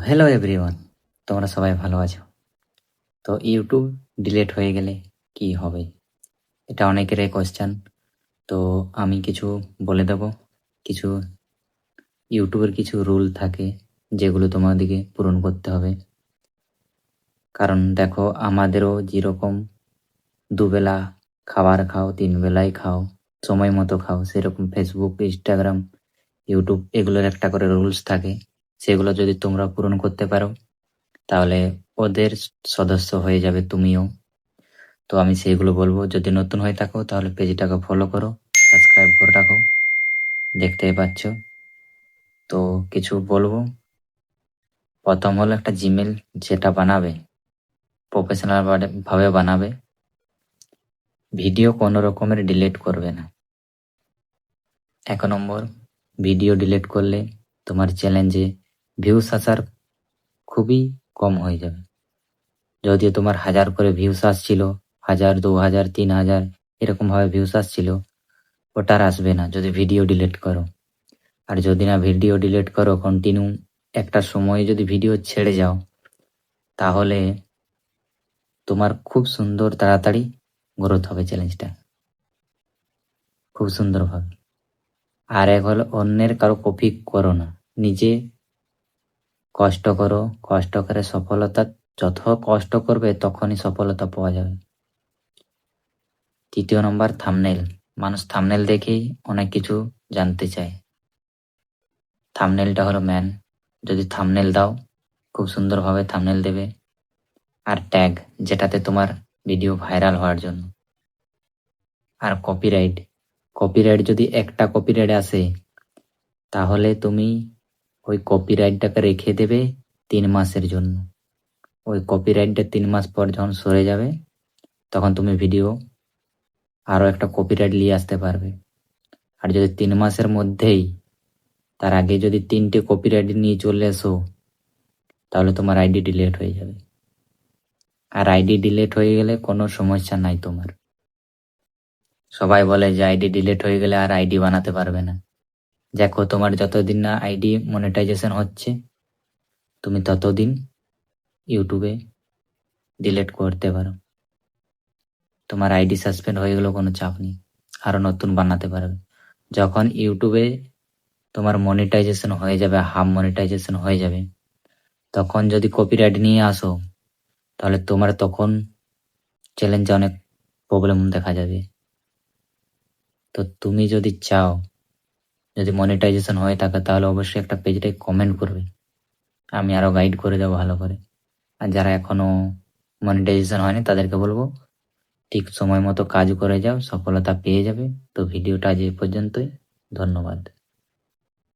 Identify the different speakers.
Speaker 1: Hello everyone, তোমরা সবাই ভালো আছো? তো ইউটিউব ডিলিট হয়ে গেলে কি হবে? এটা অনেকেরই কোয়েশ্চেন। তো আমি কিছু বলে দেব। কিছু ইউটিউবের কিছু রুল থাকে যেগুলো তোমাদেরকে পূরণ করতে হবে। কারণ দেখো, আমাদেরও যেরকম দুবেলা খাবার খাও, 3 বেলায় খাও, সময় মতো খাও, সেরকম ফেসবুক, ইনস্টাগ্রাম, ইউটিউব এগুলোর একটা করে রুলস থাকে। সেগুলো যদি তোমরা পূরণ করতে পারো তাহলে ওদের সদস্য হয়ে যাবে তুমিও। তো আমি সেইগুলো বলবো। যদি নতুন হয়ে থাকো তাহলে পেজটাকে ফলো করো, সাবস্ক্রাইব করে রাখো, দেখতেই পাচ্ছ। তো কিছু বলবো। প্রথম হলো একটা জিমেল, যেটা বানাবে প্রফেশনাল ভাবে বানাবে। ভিডিও কোনো রকমের ডিলিট করবে না। 1 নম্বর, ভিডিও ডিলিট করলে তোমার চ্যালেঞ্জে ভিউস আসার খুবই কম হয়ে যাবে। যদিও তোমার 1000 করে ভিউস আসছিল, 1000, 2000, 3000 এরকম ভাবে ভিউস আসছিল, ওটা আর আসবে না যদি ভিডিও ডিলিট করো। আর যদি না ভিডিও ডিলিট করো, কন্টিনিউ একটা সময় যদি ভিডিও ছেড়ে যাও, তাহলে তোমার খুব সুন্দর তাড়াতাড়ি গ্রোথ হবে চ্যালেঞ্জটা, খুব সুন্দরভাবে। আর এক হলো অন্যের কারো কপি করো না, নিজে কষ্ট করো। কষ্ট করে সফলতা, যত কষ্ট করবে তখনই সফলতা পাওয়া যাবে। 3 নম্বর, থাম্বনেল। মানুষ থাম্বনেল দেখেই অনেক কিছু জানতে চায়। থাম্বনেলটা হলো ম্যান। যদি থাম্বনেল দাও, খুব সুন্দরভাবে থাম্বনেল দেবে। আর ট্যাগ, যেটাতে তোমার ভিডিও ভাইরাল হওয়ার জন্য। আর কপিরাইট, কপিরাইট যদি একটা কপিরাইট আসে, তাহলে তুমি ওই কপিরাইটটাকে রেখে দেবে 3 মাসের জন্য। ওই কপিরাইটটা 3 মাস পর যখন সরে যাবে, তখন তুমি ভিডিও আরও একটা কপিরাইট নিয়ে আসতে পারবে। আর যদি 3 মাসের মধ্যেই, তার আগে যদি 3টে কপিরাইট নিয়ে চলে এসো, তাহলে তোমার আইডি ডিলিট হয়ে যাবে। আর আইডি ডিলিট হয়ে গেলে কোনো সমস্যা নাই তোমার। সবাই বলে যে আইডি ডিলিট হয়ে গেলে আর আইডি বানাতে পারবে না। দেখো, তোমার যতদিন না আইডি মনিটাইজেশন হচ্ছে, তুমি ততদিন ইউটিউবে ডিলিট করতে পারো। তোমার আইডি সাসপেন্ড হয়ে গেলেও কোনো চাপ নেই, আরো নতুন বানাতে পারবে। যখন ইউটিউবে তোমার মনিটাইজেশন হয়ে যাবে, হাফ মনিটাইজেশন হয়ে যাবে, তখন যদি কপিরাইট নিয়ে আসো, তাহলে তোমার তখন চ্যালেঞ্জে অনেক প্রবলেম দেখা যাবে। তো তুমি যদি চাও, যদি মনিটাইজেশন হয়ে থাকে, তাহলে অবশ্যই একটা পেজটাই কমেন্ট করবে, আমি আরো গাইড করে দেবো ভালো করে। আর যারা এখনো মনিটাইজেশন হয়নি, তাদেরকে বলবো ঠিক সময় মতো কাজ করে যাও, সফলতা পেয়ে যাবে। তো ভিডিওটা আজ এই পর্যন্তই। ধন্যবাদ।